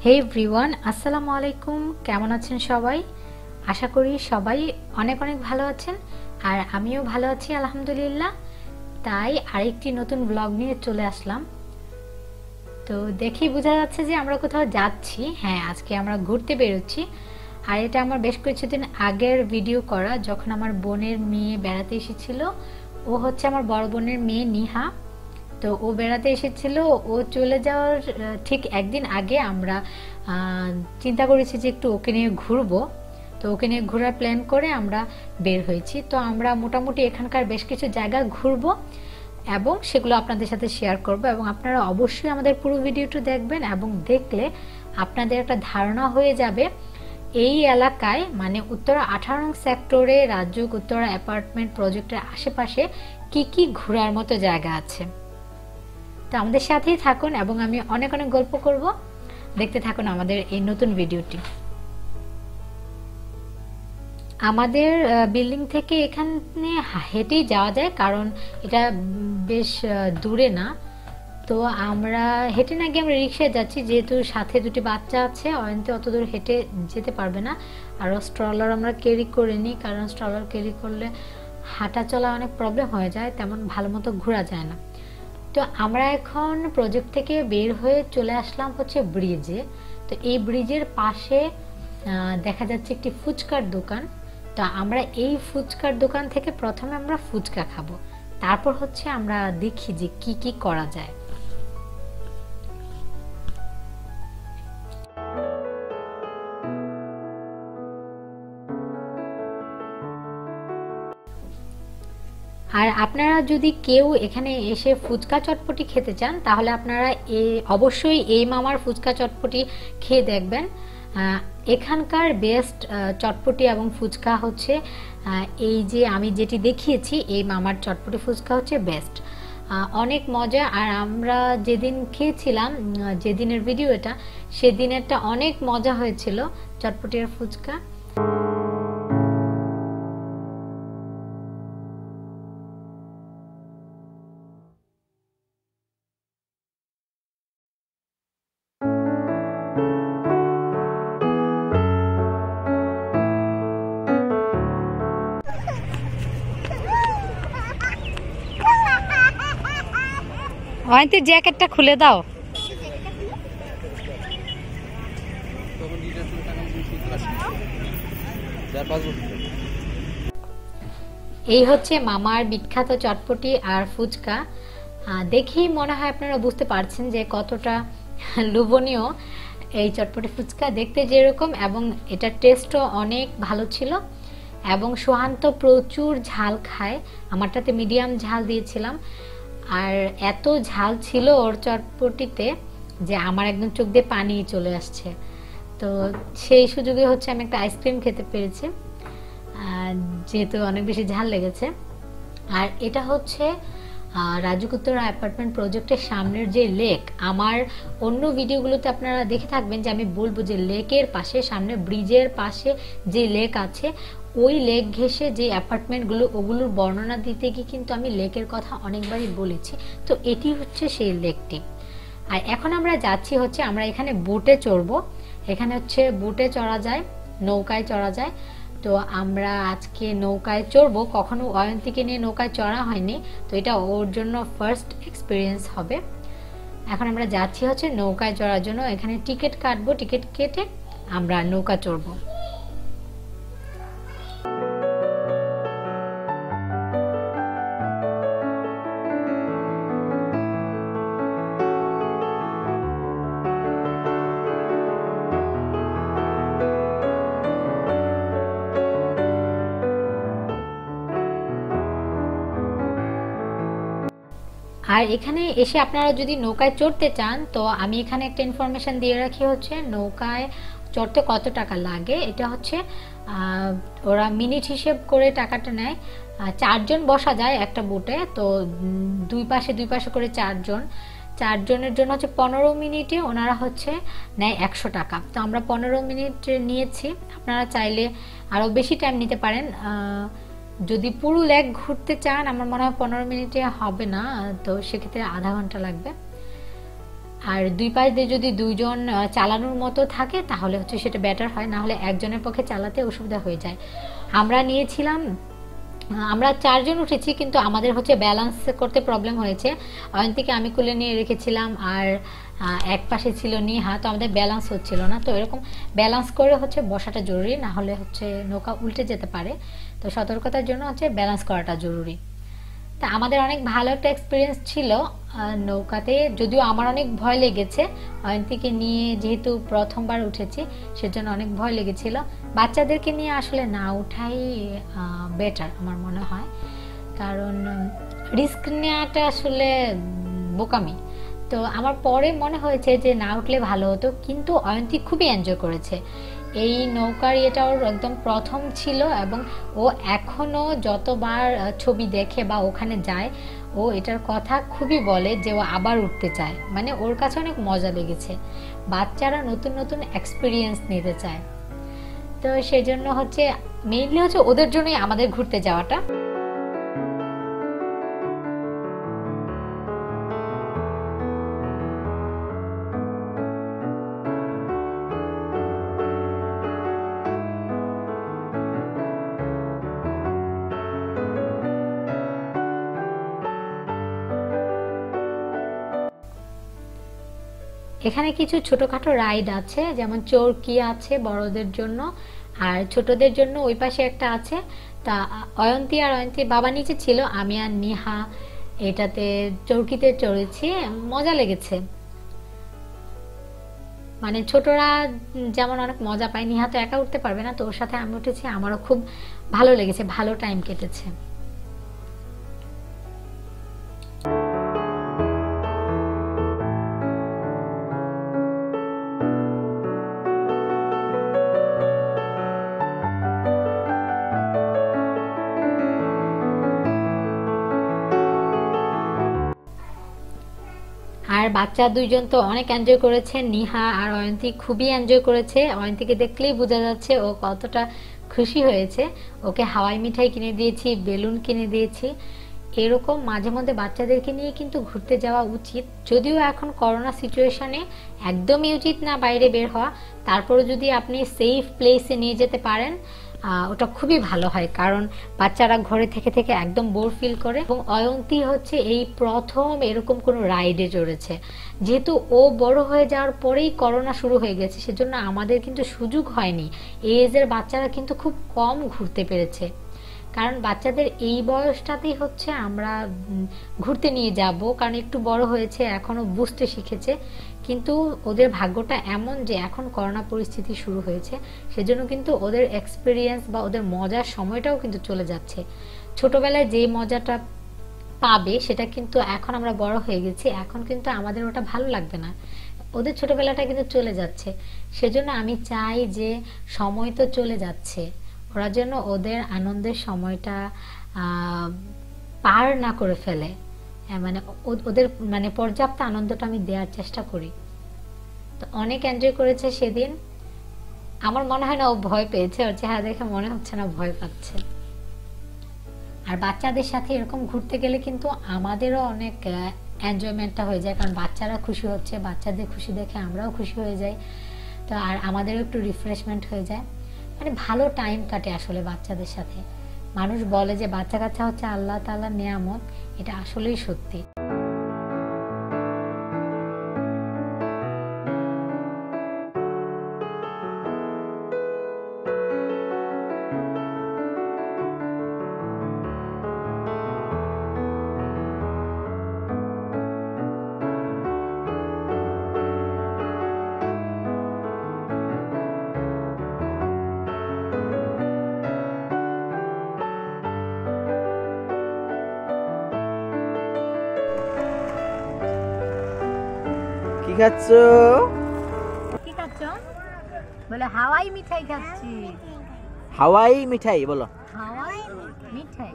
হে everyone, আসসালামু আলাইকুম। কেমন আছেন সবাই? আশা করি সবাই অনেক অনেক ভালো আছেন, আর আমিও ভালো আছি আলহামদুলিল্লাহ। তাই আরেকটি নতুন ব্লগ নিয়ে চলে আসলাম। তো দেখেই বোঝা যাচ্ছে যে আমরা কোথাও যাচ্ছি। হ্যাঁ, আজকে আমরা ঘুরতে বেরোচ্ছি। আর এটা আমার বেশ কিছুদিন আগের ভিডিও করা, যখন আমার বোনের মেয়ে বেড়াতে এসেছিল। ও হচ্ছে আমার বড় বোনের মেয়ে নিহা। তো ও বেড়াতে এসেছিল, ও চলে যাওয়ার ঠিক একদিন আগে আমরা চিন্তা করেছি যে একটু ওকে নিয়ে ঘুরবো। তো ওকে নিয়ে ঘোরার প্ল্যান করে আমরা বের হয়েছি। তো আমরা মোটামুটি এখানকার বেশ কিছু জায়গা ঘুরবো এবং সেগুলো আপনাদের সাথে শেয়ার করব, এবং আপনারা অবশ্যই আমাদের পুরো ভিডিওটি দেখবেন, এবং দেখলে আপনাদের একটা ধারণা হয়ে যাবে এই এলাকায়, মানে উত্তরা 18 নং সেক্টরে রাজুক উত্তরা অ্যাপার্টমেন্ট প্রজেক্টের আশেপাশে কি কি ঘোরার মতো জায়গা আছে। তো আমাদের সাথেই থাকুন এবং আমি অনেক অনেক গল্প করব। দেখতে থাকুন আমাদের এই নতুন ভিডিওটি। আমাদের বিল্ডিং থেকে এখানে হেঁটেই যাওয়া যায়, কারণ এটা বেশ দূরে না। তো আমরা হেঁটে না গিয়ে আমরা রিক্সায় যাচ্ছি, যেহেতু সাথে দুটি বাচ্চা আছে। অয়ন্তী অত দূর হেঁটে যেতে পারবে না। আর স্ট্রলার আমরা ক্যারি করে নিই, কারণ স্ট্রলার ক্যারি করলে হাঁটা চলা অনেক প্রবলেম হয়ে যায়, তেমন ভালো মতো ঘোরা যায় না। তো আমরা এখন প্রজেক্ট থেকে বের হয়ে চলে আসলাম হচ্ছে ব্রিজে। তো এই ব্রিজের পাশে দেখা যাচ্ছে একটি ফুচকার দোকান। তো আমরা এই ফুচকার দোকান থেকে প্রথমে আমরা ফুচকা খাবো, তারপর হচ্ছে আমরা দেখি যে কি কি করা যায়। আর আপনারা যদি কেউ এখানে এসে ফুচকা চটপটি খেতে চান, তাহলে আপনারা অবশ্যই এই মামার ফুচকা চটপটি খেয়ে দেখবেন। এখানকার বেস্ট চটপটি এবং ফুচকা হচ্ছে এই যে আমি যেটি দেখিয়েছি, এই মামার চটপটি ফুচকা হচ্ছে বেস্ট, অনেক মজা। আর আমরা যেদিন খেয়েছিলাম, যেদিনের ভিডিও এটা, সেদিনেরটা অনেক মজা হয়েছিল চটপটি আর ফুচকা। অয়ন্তী, জ্যাকেটটা খুলে দাও। এই হচ্ছে মামার বিখ্যাত চটপটি আর ফুচকা। দেখেই মনে হয় আপনারা বুঝতে পারছেন যে কতটা লোভনীয় এই চটপটি ফুচকা, দেখতে যেরকম, এবং এটার টেস্টও অনেক ভালো ছিল। এবং সোহান্ত প্রচুর ঝাল খায়, আমারটাতে মিডিয়াম ঝাল দিয়েছিলাম। আর এত ঝাল ছিল ওর চটপটিতে যে আমার একদম চোখ দিয়ে পানি চলে আসছে। তো সেই সুযোগে হচ্ছে আমি একটা আইসক্রিম খেতে পেরেছি, যেহেতু অনেক বেশি ঝাল লেগেছে। আর এটা হচ্ছে রাজুক উত্তরা অ্যাপার্টমেন্ট প্রজেক্টের সামনের যে লেক। আমার অন্য ভিডিওগুলোতে আপনারা দেখে থাকবেন যে আমি বলবো যে লেকের পাশে, সামনে ব্রিজের পাশে যে লেক আছে, ওই লেক ঘেঁষে যে অ্যাপার্টমেন্টগুলো, ওগুলোর বর্ণনা দিতে গিয়ে কিন্তু আমি লেকের কথা অনেকবারই বলেছি। তো এটি হচ্ছে সেই লেকটি। আর এখন আমরা যাচ্ছি হচ্ছে, আমরা এখানে বোটে চড়বো। এখানে হচ্ছে বোটে চড়া যায়, নৌকায় চড়া যায়। তো আমরা আজকে নৌকায় চড়বো। কখনো অয়ন্তীকে নিয়ে নৌকায় চড়া হয়নি, তো এটা ওর জন্য ফার্স্ট এক্সপিরিয়েন্স হবে। এখন আমরা যাচ্ছি হচ্ছে নৌকায় চড়ার জন্য। এখানে টিকিট কাটবো, টিকিট কেটে আমরা নৌকা চড়বো। আর এখানে এসে আপনারা যদি নৌকায় চড়তে চান, তো আমি এখানে একটা ইনফরমেশন দিয়ে রাখি হচ্ছে নৌকায় চড়তে কত টাকা লাগে। এটা হচ্ছে ওরা মিনিট হিসেব করে টাকাটা নেয়। 4 জন বসা যায় একটা বোটে। তো দুই পাশে করে 4 জন, 4 জনের জন্য হচ্ছে 15 মিনিটে ওনারা হচ্ছে নেয় 100 টাকা। তো আমরা 15 মিনিট নিয়েছি। আপনারা চাইলে আরও বেশি টাইম নিতে পারেন। যদি পুরো লেক ঘুরতে চান, আমার মনে হয় 15 মিনিটে হবে না, তো সেক্ষেত্রে আধা ঘন্টা লাগবে। আর দুই পাশ দিয়ে যদি দুইজন চালানোর মতো থাকে তাহলে হচ্ছে সেটা বেটার হয়, না হলে একজনের পক্ষে চালাতে অসুবিধা হয়ে যায়। আমরা নিয়েছিলাম, আমরা 4 জন উঠেছি, কিন্তু আমাদের হচ্ছে ব্যালেন্স করতে প্রবলেম হয়েছে। অয়ন্তীকে আমি কোলে নিয়ে রেখেছিলাম আর এক পাশে ছিল নিহা, তো আমাদের ব্যালেন্স হচ্ছিল না। তো এরকম ব্যালেন্স করে হচ্ছে বসাটা জরুরি, না হলে হচ্ছে নৌকা উল্টে যেতে পারে। তো সতর্কতার জন্য হচ্ছে ব্যালেন্স করাটা জরুরি। তা আমাদের অনেক ভালো একটা এক্সপিরিয়েন্স ছিল নৌকাতে, যদিও আমার অনেক ভয় লেগেছে। অয়ন্তীকে নিয়ে যেহেতু প্রথমবার উঠেছি সেজন্য অনেক ভয় লেগেছিল। বাচ্চাদেরকে নিয়ে আসলে না উঠাই বেটার আমার মনে হয়, কারণ রিস্ক নেওয়াটা আসলে বোকামি। তো আমার পরে মনে হয়েছে যে না উঠলে ভালো হতো, কিন্তু অয়ন্তী খুবই এনজয় করেছে। এই নৌকার এটা ওর একদম প্রথম ছিল, এবং ও এখনো যতবার ছবি দেখে বা ওখানে যায় ও এটার কথা খুবই বলে যে ও আবার উঠতে চায়। মানে ওর কাছে অনেক মজা লেগেছে। বাচ্চারা নতুন নতুন এক্সপিরিয়েন্স নিতে চায়, তো সেই জন্য হচ্ছে মেইনলি হচ্ছে ওদের জন্যই আমাদের ঘুরতে যাওয়াটা। এখানে কিছু ছোটখাটো রাইড আছে, যেমন চরকি আছে বড়দের জন্য, আর ছোটদের জন্য ওই পাশে একটা আছে। তা অয়ন্তী আর অয়ন্তীর বাবা নিচে ছিল, আমি আর নিহা এটাতে চরকিতে চড়েছি, মজা লেগেছে। মানে ছোটরা যেমন অনেক মজা পায়, নিহা তো একা উঠতে পারবে না, তো ওর সাথে আমি উঠেছি, আমারও খুব ভালো লেগেছে, ভালো টাইম কেটেছে। আর বাচ্চা দুইজন তো অনেক এনজয় করেছে, নিহা আর অয়ন্তী খুবই এনজয় করেছে। অয়ন্তীকে দেখলেই বোঝা যাচ্ছে ও কতটা খুশি হয়েছে। ওকে হাওয়াই মিঠাই কিনে দিয়েছি, বেলুন কিনে দিয়েছি। এরকম মাঝে মধ্যে বাচ্চাদেরকে নিয়ে কিন্তু ঘুরতে যাওয়া উচিত, যদিও এখন করোনা সিচুয়েশনে একদমই উচিত না বাইরে বের হওয়া। তারপরে যদি আপনি সেফ প্লেসে নিয়ে যেতে পারেন ওটা খুবই ভালো হয়, কারণ বাচ্চারা ঘরে থেকে থেকে একদম বোর ফিল করে। এবং অয়ন্তী হচ্ছে এই প্রথম এরকম কোনো রাইডে চড়েছে, যেহেতু ও বড় হয়ে যাওয়ার পরেই করোনা শুরু হয়ে গেছে, সেজন্য আমাদের কিন্তু সুযোগ হয়নি। এই এজের বাচ্চারা কিন্তু খুব কম ঘুরতে পেরেছে, কারণ বাচ্চাদের এই বয়সটাতেই হচ্ছে আমরা ঘুরতে নিয়ে যাব, কারণ একটু বড় হয়েছে, এখনো বুঝতে শিখেছে। কিন্তু ওদের ভাগ্যটা এমন যে এখন করোনা পরিস্থিতি শুরু হয়েছে, সেজন্য কিন্তু ওদের এক্সপিরিয়েন্স বা ওদের মজার সময়টাও কিন্তু চলে যাচ্ছে। ছোটবেলায় যে মজাটা পাবে সেটা কিন্তু এখন আমরা বড় হয়ে গেছি, এখন কিন্তু আমাদের ওটা ভালো লাগবে না, ওদের ছোটবেলাটা কিন্তু চলে যাচ্ছে। সেজন্য আমি চাই যে সময় তো চলে যাচ্ছে, ওরা যেন ওদের আনন্দের সময়টা পার না করে ফেলে, মানে ওদের মানে পর্যাপ্ত আনন্দটা আমি দেওয়ার চেষ্টা করি। তো অনেক এনজয় করেছে সেদিন। আমার মনে হয় না ও ভয় পেয়েছে, ওর চেহারা দেখে মনে হচ্ছে না ভয় পাচ্ছে। আর বাচ্চাদের সাথে এরকম ঘুরতে গেলে কিন্তু আমাদেরও অনেক এনজয়মেন্টটা হয়ে যায়, কারণ বাচ্চারা খুশি হচ্ছে, বাচ্চাদের খুশি দেখে আমরাও খুশি হয়ে যাই। তো আর আমাদেরও একটু রিফ্রেশমেন্ট হয়ে যায়, মানে ভালো টাইম কাটে আসলে বাচ্চাদের সাথে। মানুষ বলে যে বাচ্চা কাচ্চা হচ্ছে আল্লাহ তাআলার নেয়ামত, এটা আসলেই সত্যি। কি খাচ্ছ? কি খাচ্ছ? বলে হাওয়াই মিঠাই খাচ্ছি। হাওয়াই মিঠাই বলো। হাওয়াই মিঠাই।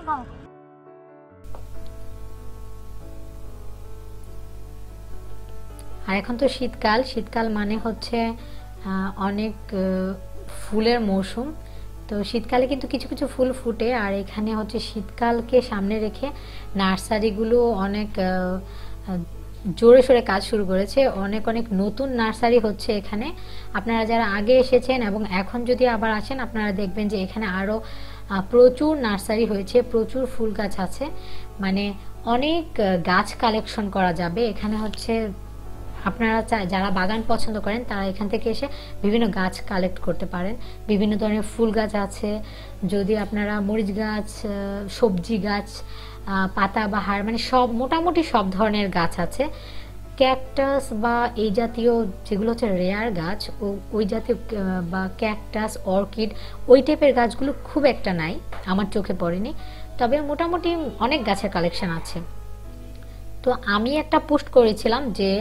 খাও। আর এখন তো শীতকাল, শীতকাল মানে হচ্ছে অনেক ফুলের মৌসুম। তো শীতকালে কিন্তু কিছু কিছু ফুল ফুটে, আর এখানে হচ্ছে শীতকালকে সামনে রেখে নার্সারিগুলো অনেক জোরে সোরে কাজ শুরু করেছে। অনেক অনেক নতুন নার্সারি হচ্ছে এখানে। আপনারা যারা আগে এসেছেন এবং এখন যদি আবার আসেন, আপনারা দেখবেন যে এখানে আরও প্রচুর নার্সারি হয়েছে, প্রচুর ফুল গাছ আছে, মানে অনেক গাছ কালেকশন করা যাবে এখানে। হচ্ছে আপনারা যারা বাগান পছন্দ করেন তারা এখান থেকে এসে বিভিন্ন গাছ কালেক্ট করতে পারেন। বিভিন্ন ধরনের ফুল গাছ আছে, যদি আপনারা মরিচ গাছ, সবজি গাছ, পাতাবাহার, মানে সব মোটামুটি সব ধরনের গাছ আছে। ক্যাকটাস বা এই জাতীয় যেগুলো হচ্ছে রেয়ার গাছ, ওই জাতীয় বা ক্যাকটাস, অর্কিড, ওই টাইপের গাছগুলো খুব একটা নাই, আমার চোখে পড়েনি, তবে মোটামুটি অনেক গাছের কালেকশন আছে। তো আমি একটা পোস্ট করেছিলাম যে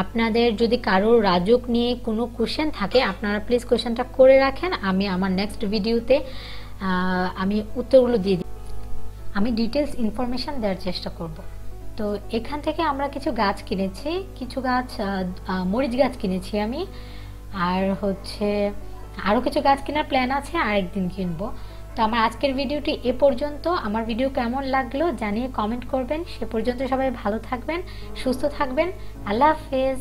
আপনাদের যদি কারোর রাজুক নিয়ে কোনো কোশ্চেন থাকে, আপনারা প্লিজ কোশ্চেনটা করে রাখেন, আমি আমার নেক্সট ভিডিওতে আমি উত্তরগুলো দিয়ে দিই, আমি ডিটেলস ইনফরমেশন দেওয়ার চেষ্টা করব। তো এখান থেকে আমরা কিছু গাছ কিনেছি, কিছু গাছ মরিচ গাছ কিনেছি আমি, আর হচ্ছে আরও কিছু গাছ কেনার প্ল্যান আছে, আরেকদিন কিনবো। তো আমার আজকের ভিডিওটি এ পর্যন্ত। আমার ভিডিও কেমন লাগলো জানিয়ে কমেন্ট করবেন। সে পর্যন্ত সবাই ভালো থাকবেন, সুস্থ থাকবেন। আল্লাহ হাফেজ।